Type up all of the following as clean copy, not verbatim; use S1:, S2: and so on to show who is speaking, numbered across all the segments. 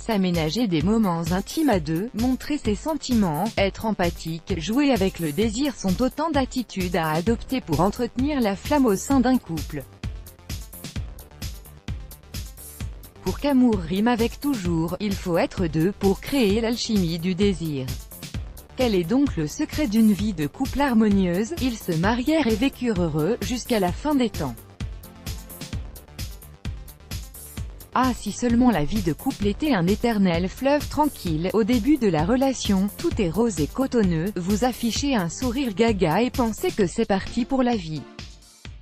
S1: s'aménager des moments intimes à deux, montrer ses sentiments, être empathique, jouer avec le désir sont autant d'attitudes à adopter pour entretenir la flamme au sein d'un couple. Pour qu'amour rime avec toujours, il faut être deux pour créer l'alchimie du désir. Quel est donc le secret d'une vie de couple harmonieuse? Ils se marièrent et vécurent heureux, jusqu'à la fin des temps. Ah, si seulement la vie de couple était un éternel fleuve tranquille, au début de la relation, tout est rose et cotonneux, vous affichez un sourire gaga et pensez que c'est parti pour la vie.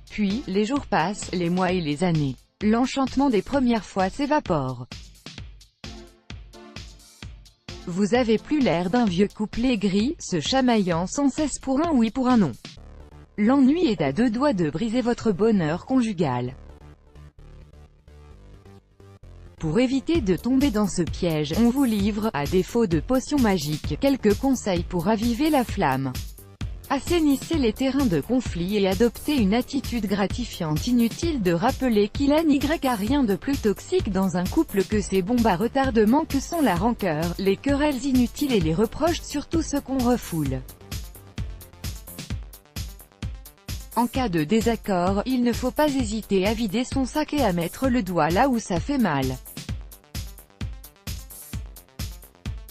S1: Puis, les jours passent, les mois et les années. L'enchantement des premières fois s'évapore. Vous avez plus l'air d'un vieux couple aigri, se chamaillant sans cesse pour un oui pour un non. L'ennui est à deux doigts de briser votre bonheur conjugal. Pour éviter de tomber dans ce piège, on vous livre, à défaut de potions magiques, quelques conseils pour raviver la flamme. Assainissez les terrains de conflit et adoptez une attitude gratifiante. Inutile de rappeler qu'il n'y a rien de plus toxique dans un couple que ces bombes à retardement que sont la rancœur, les querelles inutiles et les reproches, surtout ceux qu'on refoule. En cas de désaccord, il ne faut pas hésiter à vider son sac et à mettre le doigt là où ça fait mal.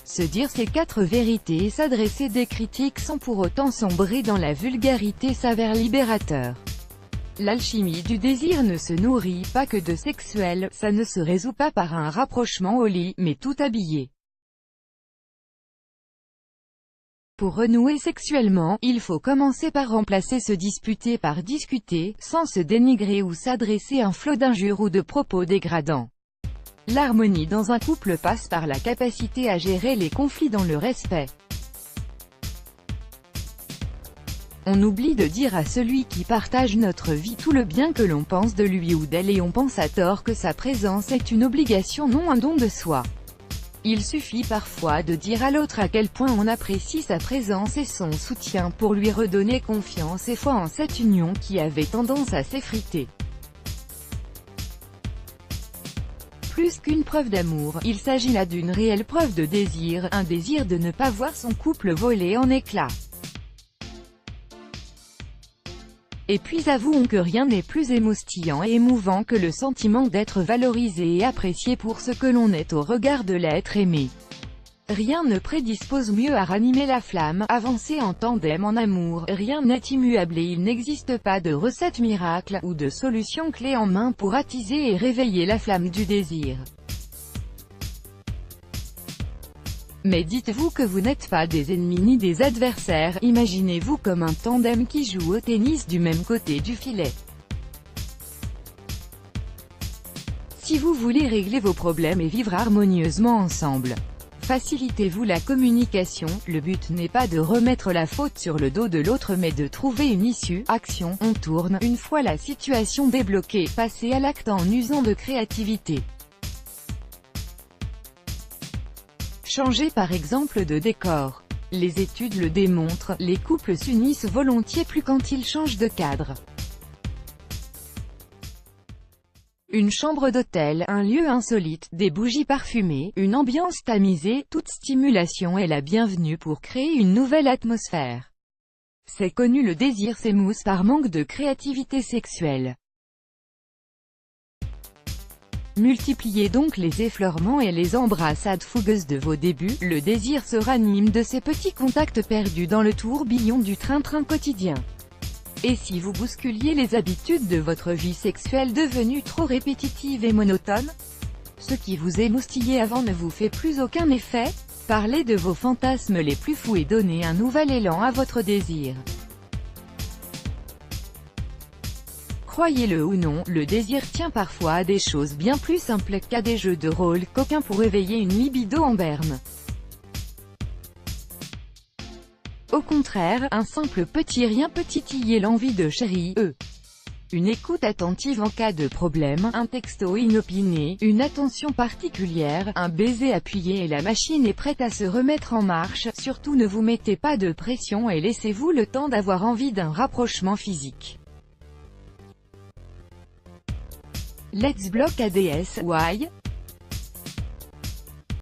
S1: Se dire ces 4 vérités et s'adresser des critiques sans pour autant sombrer dans la vulgarité s'avère libérateur. L'alchimie du désir ne se nourrit pas que de sexuel, ça ne se résout pas par un rapprochement au lit, mais tout habillé. Pour renouer sexuellement, il faut commencer par remplacer se disputer par discuter, sans se dénigrer ou s'adresser un flot d'injures ou de propos dégradants. L'harmonie dans un couple passe par la capacité à gérer les conflits dans le respect. On oublie de dire à celui qui partage notre vie tout le bien que l'on pense de lui ou d'elle et on pense à tort que sa présence est une obligation, non un don de soi. Il suffit parfois de dire à l'autre à quel point on apprécie sa présence et son soutien pour lui redonner confiance et foi en cette union qui avait tendance à s'effriter. Plus qu'une preuve d'amour, il s'agit là d'une réelle preuve de désir, un désir de ne pas voir son couple voler en éclats. Et puis avouons que rien n'est plus émoustillant et émouvant que le sentiment d'être valorisé et apprécié pour ce que l'on est au regard de l'être aimé. Rien ne prédispose mieux à ranimer la flamme, avancer en tandem en amour, rien n'est immuable et il n'existe pas de recette miracle, ou de solution clé en main pour attiser et réveiller la flamme du désir. Mais dites-vous que vous n'êtes pas des ennemis ni des adversaires, imaginez-vous comme un tandem qui joue au tennis du même côté du filet. Si vous voulez régler vos problèmes et vivre harmonieusement ensemble, facilitez-vous la communication, le but n'est pas de remettre la faute sur le dos de l'autre mais de trouver une issue. Action, on tourne, une fois la situation débloquée, passez à l'acte en usant de créativité. Changez par exemple de décor. Les études le démontrent, les couples s'unissent volontiers plus quand ils changent de cadre. Une chambre d'hôtel, un lieu insolite, des bougies parfumées, une ambiance tamisée, toute stimulation est la bienvenue pour créer une nouvelle atmosphère. C'est connu, le désir s'émousse par manque de créativité sexuelle. Multipliez donc les effleurements et les embrassades fougueuses de vos débuts, le désir se ranime de ces petits contacts perdus dans le tourbillon du train-train quotidien. Et si vous bousculiez les habitudes de votre vie sexuelle devenue trop répétitive et monotone? Ce qui vous émoustillait avant ne vous fait plus aucun effet? Parlez de vos fantasmes les plus fous et donnez un nouvel élan à votre désir. Croyez-le ou non, le désir tient parfois à des choses bien plus simples qu'à des jeux de rôle coquins pour éveiller une libido en berne. Au contraire, un simple petit rien peut titiller l'envie de chérie, Une écoute attentive en cas de problème, un texto inopiné, une attention particulière, un baiser appuyé et la machine est prête à se remettre en marche. Surtout ne vous mettez pas de pression et laissez-vous le temps d'avoir envie d'un rapprochement physique. Let's block ADS, why?